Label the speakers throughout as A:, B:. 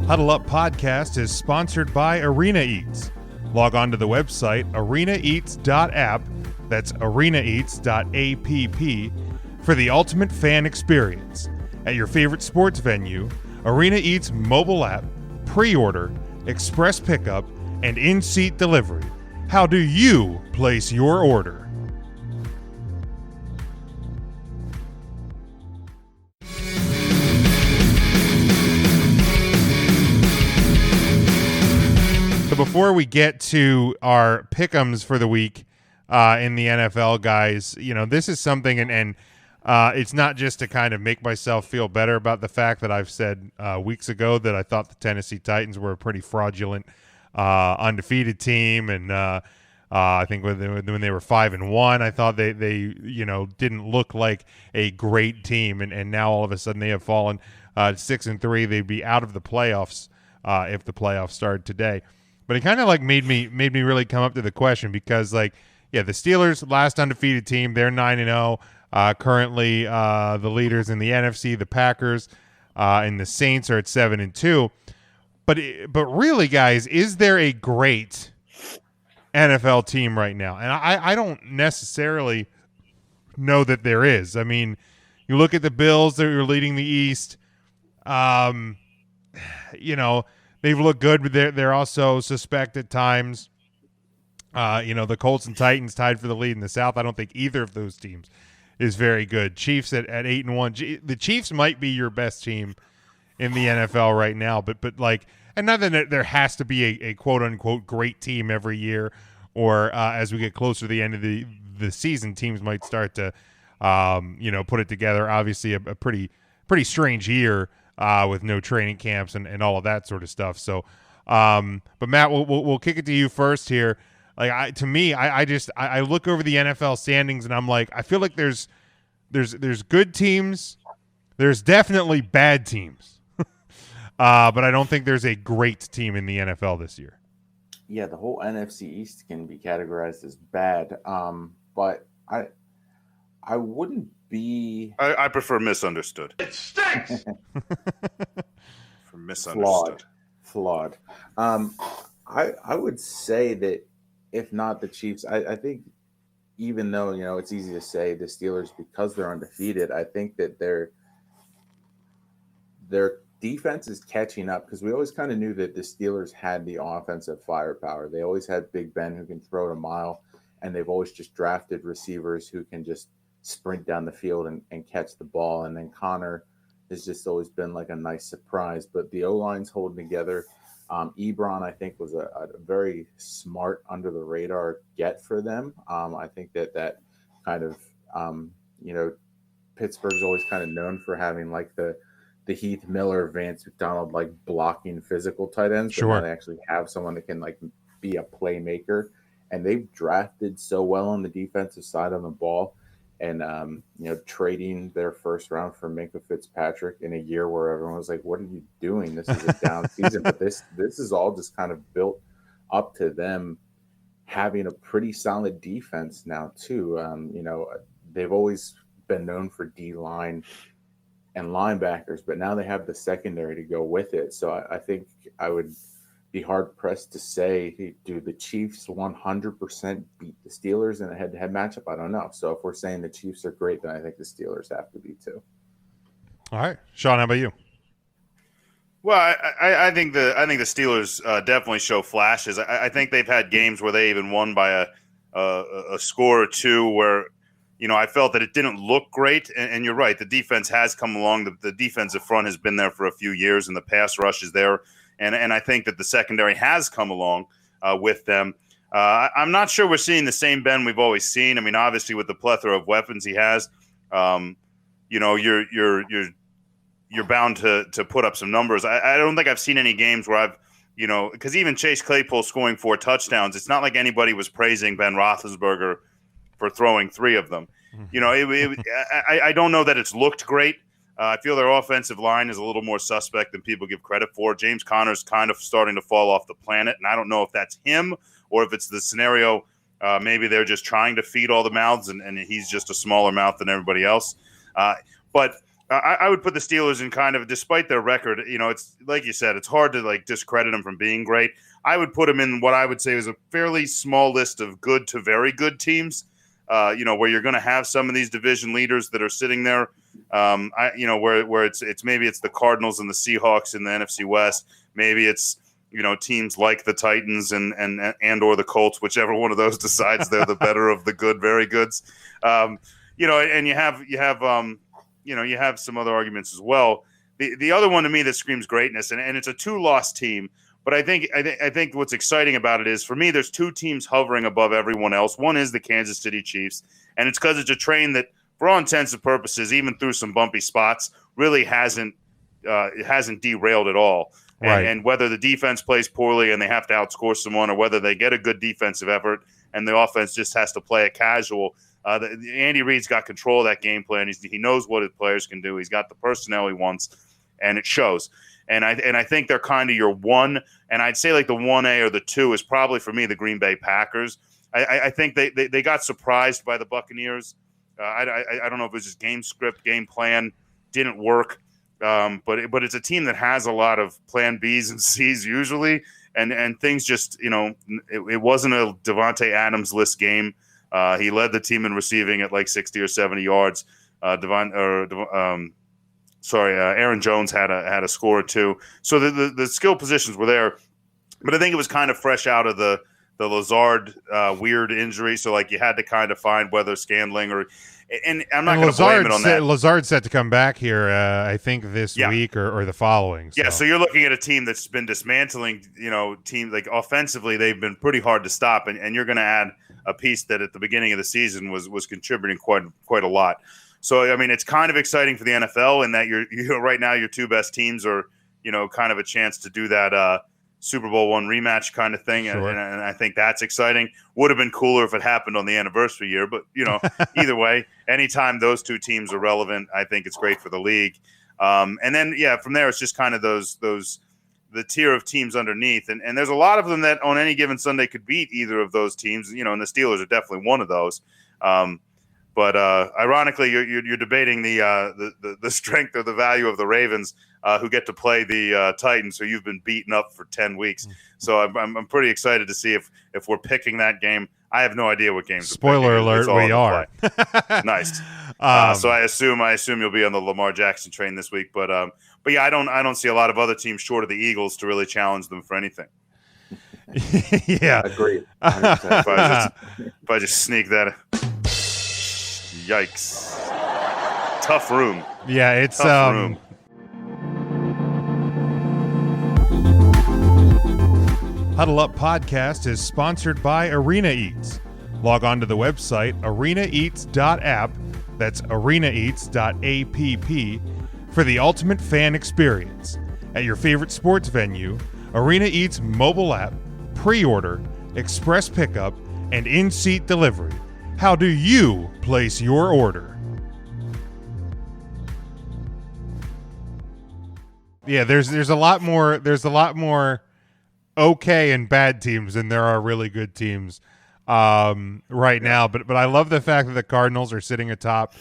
A: Huddle Up Podcast is sponsored by Arena Eats. Log on to the website arenaeats.app, that's arenaeats.app, for the ultimate fan experience. At your favorite sports venue, Arena Eats mobile app, pre-order, express pickup, and in-seat delivery. How do you place your order? So before we get to our pick'ems for the week in the NFL, guys, you know, this is something, and it's not just to kind of make myself feel better about the fact that I've said weeks ago that I thought the Tennessee Titans were a pretty fraudulent undefeated team, and I think when they were 5-1, I thought they didn't look like a great team, and now all of a sudden they have fallen 6-3. They'd be out of the playoffs if the playoffs started today. But it kind of like made me really come up to the question because, like, yeah, the Steelers, last undefeated team, they're 9-0. Currently, the leaders in the NFC, the Packers, and the Saints are at 7-2. But really, guys, is there a great NFL team right now? And I don't necessarily know that there is. I mean, you look at the Bills; they're leading the East. They've looked good, but they're also suspect at times. The Colts and Titans tied for the lead in the South. I don't think either of those teams is very good. Chiefs at 8-1. The Chiefs might be your best team in the NFL right now, but like, and not that there has to be a quote unquote great team every year, or as we get closer to the end of the season, teams might start to put it together. Obviously, a pretty strange year with no training camps and all of that sort of stuff. So, but Matt, we'll kick it to you first here. Like, I look over the NFL standings and I'm like, I feel like there's good teams. There's definitely bad teams. But I don't think there's a great team in the NFL this year.
B: Yeah, the whole NFC East can be categorized as bad. But I wouldn't be.
C: I prefer misunderstood.
D: It stinks.
C: For misunderstood.
B: Flawed. I would say that if not the Chiefs, I think even though it's easy to say the Steelers because they're undefeated, I think that their defense is catching up because we always kind of knew that the Steelers had the offensive firepower. They always had Big Ben who can throw it a mile, and they've always just drafted receivers who can just sprint down the field and catch the ball. And then Connor has just always been like a nice surprise. But the O-line's holding together. Ebron, I think, was a very smart under the radar get for them. I think that kind of Pittsburgh's always kind of known for having like the Heath Miller, Vance McDonald, like blocking physical tight ends.
A: Sure.
B: But now they actually have someone that can like be a playmaker, and they've drafted so well on the defensive side of the ball. And trading their first round for Minkah Fitzpatrick in a year where everyone was like, "What are you doing? This is a down season." But this is all just kind of built up to them having a pretty solid defense now too. They've always been known for D-line and linebackers, but now they have the secondary to go with it. So I think I would be hard pressed to say, do the Chiefs 100% beat the Steelers in a head-to-head matchup? I don't know. So if we're saying the Chiefs are great, then I think the Steelers have to be too.
A: All right, Sean, how about you?
C: Well, I think the Steelers definitely show flashes. I think they've had games where they even won by a score or two where I felt that it didn't look great. And you're right, the defense has come along. The defensive front has been there for a few years, and the pass rush is there. And I think that the secondary has come along with them. I'm not sure we're seeing the same Ben we've always seen. I mean, obviously with the plethora of weapons he has, you're bound to put up some numbers. I don't think I've seen any games where I've because even Chase Claypool scoring 4 touchdowns, it's not like anybody was praising Ben Roethlisberger for throwing 3 of them. I don't know that it's looked great. I feel their offensive line is a little more suspect than people give credit for. James Conner's kind of starting to fall off the planet, and I don't know if that's him or if it's the scenario. Maybe they're just trying to feed all the mouths, and he's just a smaller mouth than everybody else. But I would put the Steelers in kind of, despite their record, it's like you said, it's hard to like discredit them from being great. I would put them in what I would say is a fairly small list of good to very good teams. Where you're going to have some of these division leaders that are sitting there. Where it's maybe it's the Cardinals and the Seahawks in the NFC West. Maybe it's teams like the Titans and or the Colts, whichever one of those decides they're the better of the good, very goods. And you have some other arguments as well. The other one to me that screams greatness, and it's a 2-loss team. But I think what's exciting about it is, for me, there's 2 teams hovering above everyone else. One is the Kansas City Chiefs, and it's because it's a train that, for all intents and purposes, even through some bumpy spots, really hasn't derailed at all.
A: Right.
C: And whether the defense plays poorly and they have to outscore someone, or whether they get a good defensive effort and the offense just has to play it casual, Andy Reid's got control of that game plan. He knows what his players can do. He's got the personnel he wants, and it shows. And I think they're kind of your one, and I'd say like the 1A or the 2 is probably for me the Green Bay Packers. I think they got surprised by the Buccaneers. I don't know if it was just game script, game plan didn't work, but it's a team that has a lot of plan Bs and Cs usually, and things just it wasn't a Devontae Adams list game. He led the team in receiving at like 60 or 70 yards. Aaron Jones had a score or 2. So the skill positions were there, but I think it was kind of fresh out of the Lazard weird injury. So like you had to kind of find whether Scandling and I'm not going to blame it on that.
A: Lazard's set to come back here, I think this week or the following. So.
C: Yeah, so you're looking at a team that's been dismantling, teams like offensively, they've been pretty hard to stop, and you're going to add a piece that at the beginning of the season was contributing quite a lot. So, I mean, it's kind of exciting for the NFL in that you're right now your 2 best teams are, kind of a chance to do that Super Bowl I rematch kind of thing.
A: Sure.
C: And I think that's exciting. Would have been cooler if it happened on the anniversary year. But, either way, anytime those 2 teams are relevant, I think it's great for the league. And then, from there, it's just kind of the tier of teams underneath. And there's a lot of them that on any given Sunday could beat either of those teams, and the Steelers are definitely one of those. But ironically, you're debating the strength or the value of the Ravens, who get to play the Titans, who you've been beaten up for 10 weeks. So I'm pretty excited to see if we're picking that game. I have no idea what game.
A: Spoiler alert: we are.
C: Nice. So I assume you'll be on the Lamar Jackson train this week. But yeah, I don't see a lot of other teams short of the Eagles to really challenge them for anything.
A: Yeah,
B: agreed.
C: If I just sneak that. Yikes. Tough room.
A: Yeah, it's
C: Tough room.
A: Huddle Up Podcast is sponsored by Arena Eats. Log on to the website arenaeats.app, that's arenaeats.app, for the ultimate fan experience. At your favorite sports venue, Arena Eats mobile app, pre-order, express pickup, and in-seat delivery. How do you place your order? Yeah, there's a lot more okay and bad teams than there are really good teams right now. But I love the fact that the Cardinals are sitting atop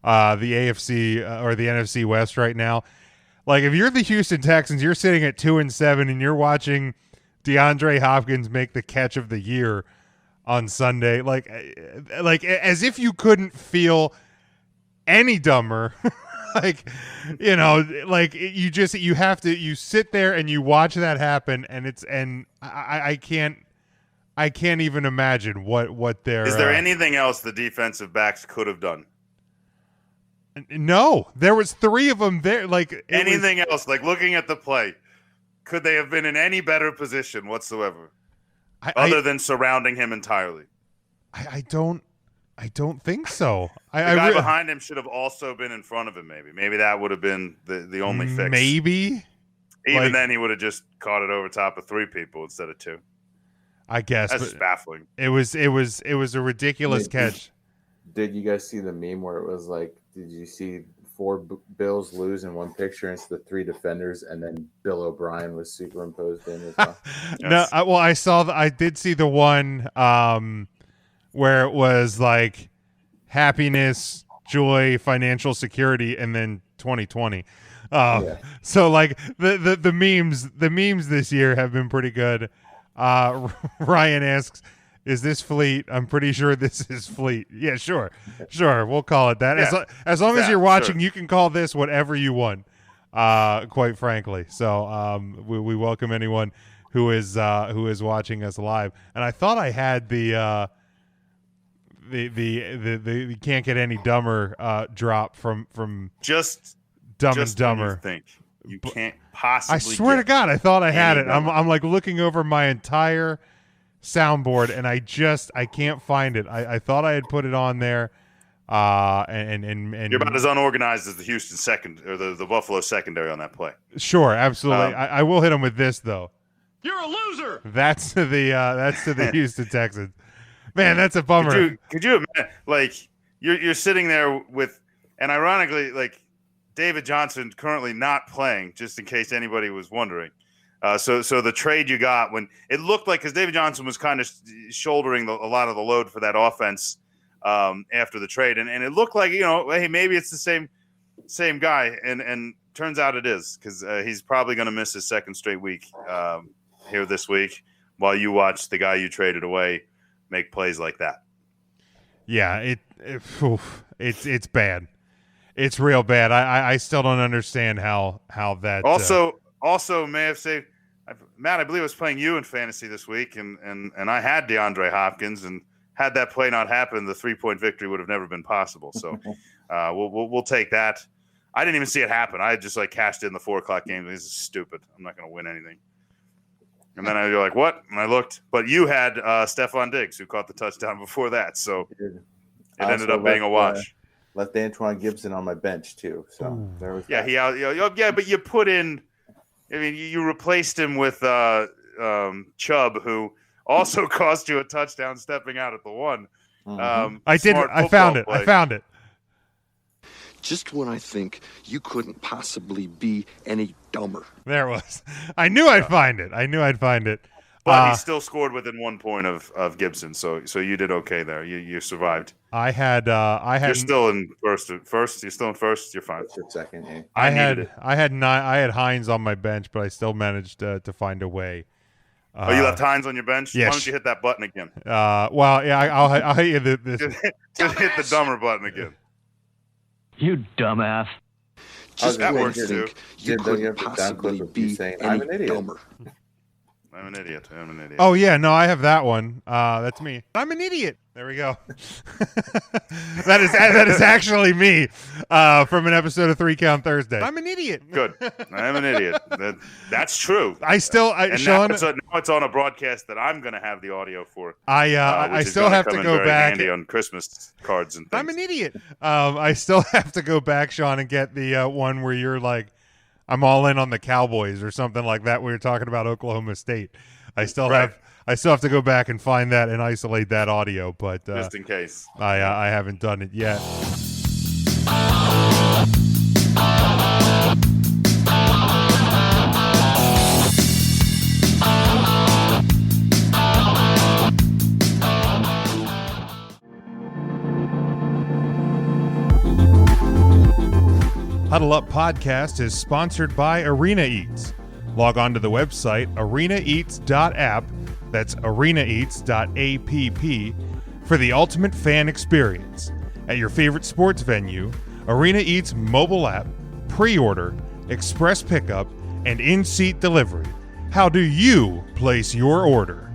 A: the AFC or the NFC West right now. Like, if you're the Houston Texans, you're sitting at 2-7 and you're watching DeAndre Hopkins make the catch of the year on Sunday, like as if you couldn't feel any dumber. You sit there and you watch that happen, and I can't even imagine what there
C: is. There anything else the defensive backs could have done?
A: No, there was 3 of them there. Like
C: anything else, like looking at the play, could they have been in any better position whatsoever? Other than surrounding him entirely.
A: I don't think so.
C: The guy behind him should have also been in front of him, maybe. Maybe that would have been the only fix.
A: Maybe.
C: Even then, he would have just caught it over top of 3 people instead of 2.
A: I guess.
C: That's just baffling.
A: It was a ridiculous catch.
B: Did you guys see the meme where it was like, did you see 4 Bills lose in one picture, and it's the 3 defenders, and then Bill O'Brien was superimposed in as well?
A: Yes. No, I did see the one where it was like happiness, joy, financial security, and then 2020.
B: Yeah.
A: So like the memes this year have been pretty good. Ryan asks, "Is this Fleet?" I'm pretty sure this is Fleet. Yeah, sure. We'll call it that.
C: Yeah.
A: As long as
C: Yeah,
A: you're watching,
C: sure.
A: you can call this whatever you want. Quite frankly. So we welcome anyone who is watching us live. And I thought I had the you can't get any dumber drop from
C: Just
A: Dumb
C: just
A: and
C: when you
A: Dumber.
C: think you can't possibly.
A: I swear to
C: get
A: God, I thought I had it.
C: any
A: I'm like looking over my entire soundboard, and I can't find it. I thought I had put it on there, and
C: You're about as unorganized as the Houston second or the Buffalo secondary on that play.
A: sure, absolutely. I will hit him with this though.
D: You're a loser.
A: That's to the Houston Texans. Man, that's a bummer.
C: Could you imagine? Like you're sitting there with, and ironically, like David Johnson currently not playing, just in case anybody was wondering. So the trade you got when it looked like, because David Johnson was kind of shouldering a lot of the load for that offense after the trade, and it looked like, hey, maybe it's the same guy, and turns out it is, because he's probably going to miss his second straight week here this week while you watch the guy you traded away make plays like that.
A: Yeah, it's bad. It's real bad. I still don't understand how that.
C: Also may have saved Matt. I believe I was playing you in fantasy this week, and I had DeAndre Hopkins, and had that play not happened, the 3-point victory would have never been possible. So we'll take that. I didn't even see it happen. I just cashed in the 4:00 game. This is stupid. I'm not going to win anything. And then I was like, what? And I looked, but you had Stephon Diggs, who caught the touchdown before that. So it ended up being a wash.
B: Left Antoine Gibson on my bench too. So there was that.
C: But you put in. I mean, you replaced him with Chubb, who also cost you a touchdown stepping out at the one.
B: Mhm.
A: I did. I found it.
C: Play.
A: I found it.
D: Just when I think you couldn't possibly be any dumber.
A: There it was. I knew I'd find it.
C: But he still scored within 1 point of Gibson, so you did okay there. You survived.
A: I had.
C: You're still in first. You're still in first. You're fine.
B: For second, yeah.
A: I
C: needed
A: had Hines on my bench, but I still managed to find a way.
C: You left Hines on your bench?
A: Yes.
C: Why don't you hit that button again?
A: Well, yeah, I'll hit you this.
C: Just hit the dumber button again.
E: You dumbass.
D: Just
C: that
D: when
C: works
D: I
C: too.
D: think you couldn't possibly be
B: saying,
D: any
B: "I'm an idiot."
D: dumber.
C: I'm an idiot.
A: Oh yeah, no, I have that one. That's me. I'm an idiot. There we go. that is actually me from an episode of 3 Count Thursday. I'm an idiot.
C: Good. I'm an idiot. That's true.
A: Sean,
C: now it's on a broadcast that I'm going to have the audio for.
A: I
C: which is
A: still
C: gonna
A: have
C: come
A: to
C: in
A: go
C: very
A: back.
C: handy on Christmas cards and things.
A: I'm an idiot. I still have to go back, Sean, and get the one where you're like, I'm all in on the Cowboys or something like that. We were talking about Oklahoma State. I still have to go back and find that and isolate that audio, but
C: just in case.
A: I haven't done it yet. Huddle Up Podcast is sponsored by Arena Eats. Log on to the website arenaeats.app, that's arenaeats.app, for the ultimate fan experience. At your favorite sports venue, Arena Eats mobile app, pre-order, express pickup, and in-seat delivery. How do you place your order?